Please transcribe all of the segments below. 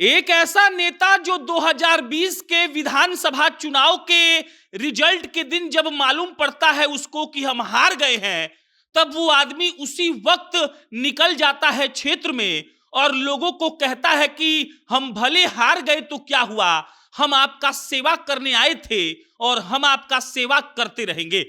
एक ऐसा नेता जो 2020 के विधानसभा चुनाव के रिजल्ट के दिन जब मालूम पड़ता है उसको कि हम हार गए हैं, तब वो आदमी उसी वक्त निकल जाता है क्षेत्र में और लोगों को कहता है कि हम भले हार गए तो क्या हुआ, हम आपका सेवा करने आए थे और हम आपका सेवा करते रहेंगे।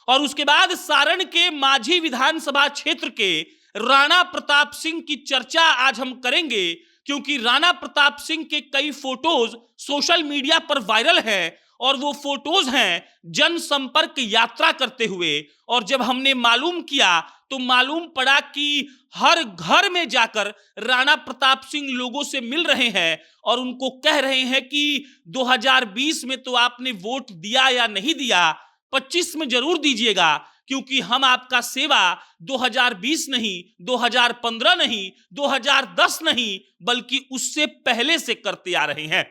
और उसके बाद सारण के माझी विधानसभा क्षेत्र के राणा प्रताप सिंह की चर्चा आज हम करेंगे, क्योंकि राणा प्रताप सिंह के कई फोटोज सोशल मीडिया पर वायरल हैं और वो फोटोज हैं जनसंपर्क यात्रा करते हुए। और जब हमने मालूम किया तो मालूम पड़ा कि हर घर में जाकर राणा प्रताप सिंह लोगों से मिल रहे हैं और उनको कह रहे हैं कि 2020 में तो आपने वोट दिया या नहीं दिया, 25 में जरूर दीजिएगा, क्योंकि हम आपका सेवा 2020 नहीं, 2015 नहीं, 2010 नहीं, बल्कि उससे पहले से करते आ रहे हैं।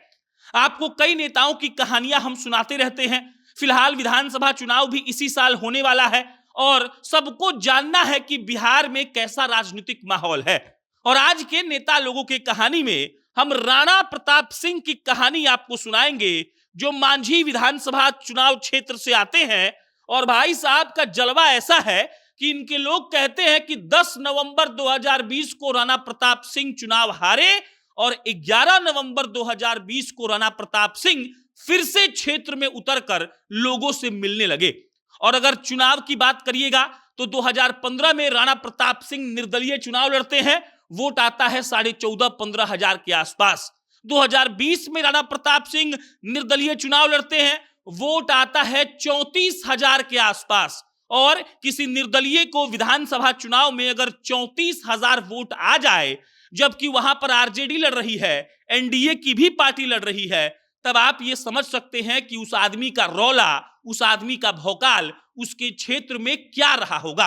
आपको कई नेताओं की कहानियां हम सुनाते रहते हैं। फिलहाल विधानसभा चुनाव भी इसी साल होने वाला है और सबको जानना है कि बिहार में कैसा राजनीतिक माहौल है। और आज के नेता लोगों की कहानी में हम राणा प्रताप सिंह की कहानी आपको सुनाएंगे, जो मांझी विधानसभा चुनाव क्षेत्र से आते हैं। और भाई साहब का जलवा ऐसा है कि इनके लोग कहते हैं कि 10 नवंबर 2020 को राणा प्रताप सिंह चुनाव हारे और 11 नवंबर 2020 को राणा प्रताप सिंह फिर से क्षेत्र में उतरकर लोगों से मिलने लगे। और अगर चुनाव की बात करिएगा तो 2015 में राणा प्रताप सिंह निर्दलीय चुनाव लड़ते हैं, वोट आता है 14,500-15 हजार के आसपास। 2020 में राणा प्रताप सिंह निर्दलीय चुनाव लड़ते हैं, वोट आता है 34,000 के आसपास। और किसी निर्दलीय को विधानसभा चुनाव में अगर 34,000 वोट आ जाए, जबकि वहां पर आरजेडी लड़ रही है, एनडीए की भी पार्टी लड़ रही है, तब आप ये समझ सकते हैं कि उस आदमी का रौला, उस आदमी का भौकाल उसके क्षेत्र में क्या रहा होगा।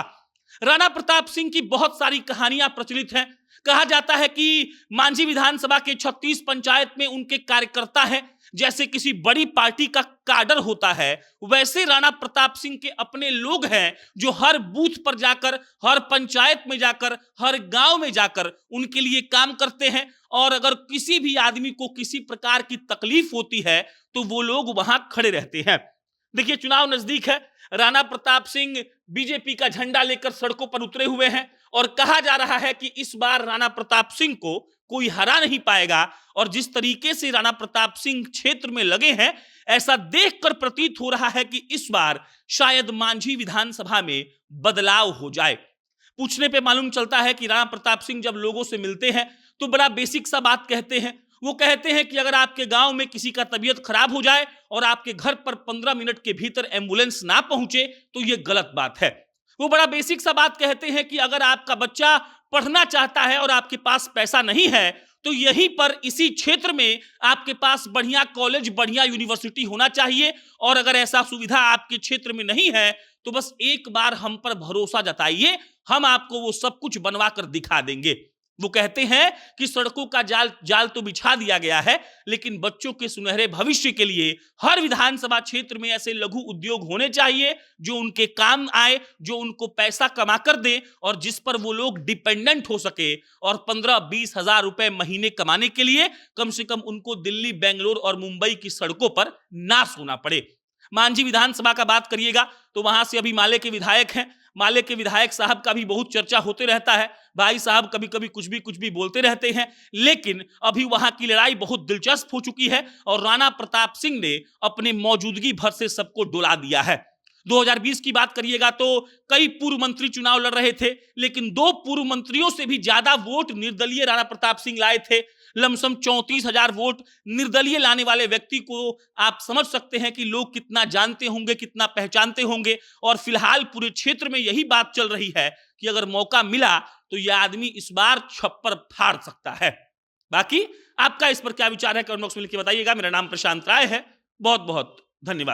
राणा प्रताप सिंह की बहुत सारी कहानियां प्रचलित हैं। कहा जाता है कि मांझी विधानसभा के 36 पंचायत में उनके कार्यकर्ता हैं। जैसे किसी बड़ी पार्टी का काडर होता है, वैसे राणा प्रताप सिंह के अपने लोग हैं जो हर बूथ पर जाकर, हर पंचायत में जाकर, हर गांव में जाकर उनके लिए काम करते हैं। और अगर किसी भी आदमी को किसी प्रकार की तकलीफ होती है तो वो लोग वहां खड़े रहते हैं। देखिए, चुनाव नजदीक है, राणा प्रताप सिंह बीजेपी का झंडा लेकर सड़कों पर उतरे हुए हैं और कहा जा रहा है कि इस बार राणा प्रताप सिंह को कोई हरा नहीं पाएगा। और जिस तरीके से राणा प्रताप सिंह क्षेत्र में लगे हैं, ऐसा देखकर प्रतीत हो रहा है कि इस बार शायद मांझी विधानसभा में बदलाव हो जाए। पूछने पे मालूम चलता है कि राणा प्रताप सिंह जब लोगों से मिलते हैं तो बड़ा बेसिक सा बात कहते हैं। वो कहते हैं कि अगर आपके गांव में किसी का तबीयत खराब हो जाए और आपके घर पर 15 मिनट के भीतर एम्बुलेंस ना पहुंचे तो ये गलत बात है। वो बड़ा बेसिक सा बात कहते हैं कि अगर आपका बच्चा पढ़ना चाहता है और आपके पास पैसा नहीं है तो यहीं पर इसी क्षेत्र में आपके पास बढ़िया कॉलेज, बढ़िया यूनिवर्सिटी होना चाहिए। और अगर ऐसा सुविधा आपके क्षेत्र में नहीं है तो बस एक बार हम पर भरोसा जताइए, हम आपको वो सब कुछ बनवा कर दिखा देंगे। वो कहते हैं कि सड़कों का जाल तो बिछा दिया गया है, लेकिन बच्चों के सुनहरे भविष्य के लिए हर विधानसभा क्षेत्र में ऐसे लघु उद्योग होने चाहिए जो उनके काम आए, जो उनको पैसा कमा कर दे और जिस पर वो लोग डिपेंडेंट हो सके। और 15-20 हजार रुपए महीने कमाने के लिए कम से कम उनको दिल्ली, बेंगलोर और मुंबई की सड़कों पर ना सोना पड़े। मांझी विधानसभा का बात करिएगा तो वहां से अभी माले के विधायक हैं। माले के विधायक साहब का भी बहुत चर्चा होते रहता है। भाई साहब कभी कभी कुछ भी बोलते रहते हैं, लेकिन अभी वहां की लड़ाई बहुत दिलचस्प हो चुकी है और राणा प्रताप सिंह ने अपने मौजूदगी भर से सबको डुला दिया है। 2020 की बात करिएगा तो कई पूर्व मंत्री चुनाव लड़ रहे थे, लेकिन 2 पूर्व मंत्रियों से भी ज्यादा वोट निर्दलीय राणा प्रताप सिंह लाए थे। लमसम 34,000 वोट निर्दलीय लाने वाले व्यक्ति को आप समझ सकते हैं कि लोग कितना जानते होंगे, कितना पहचानते होंगे। और फिलहाल पूरे क्षेत्र में यही बात चल रही है कि अगर मौका मिला तो यह आदमी इस बार छप्पर फाड़ सकता है। बाकी आपका इस पर क्या विचार है, कमेंट बॉक्स में लिख के बताइएगा। मेरा नाम प्रशांत राय है। बहुत बहुत धन्यवाद।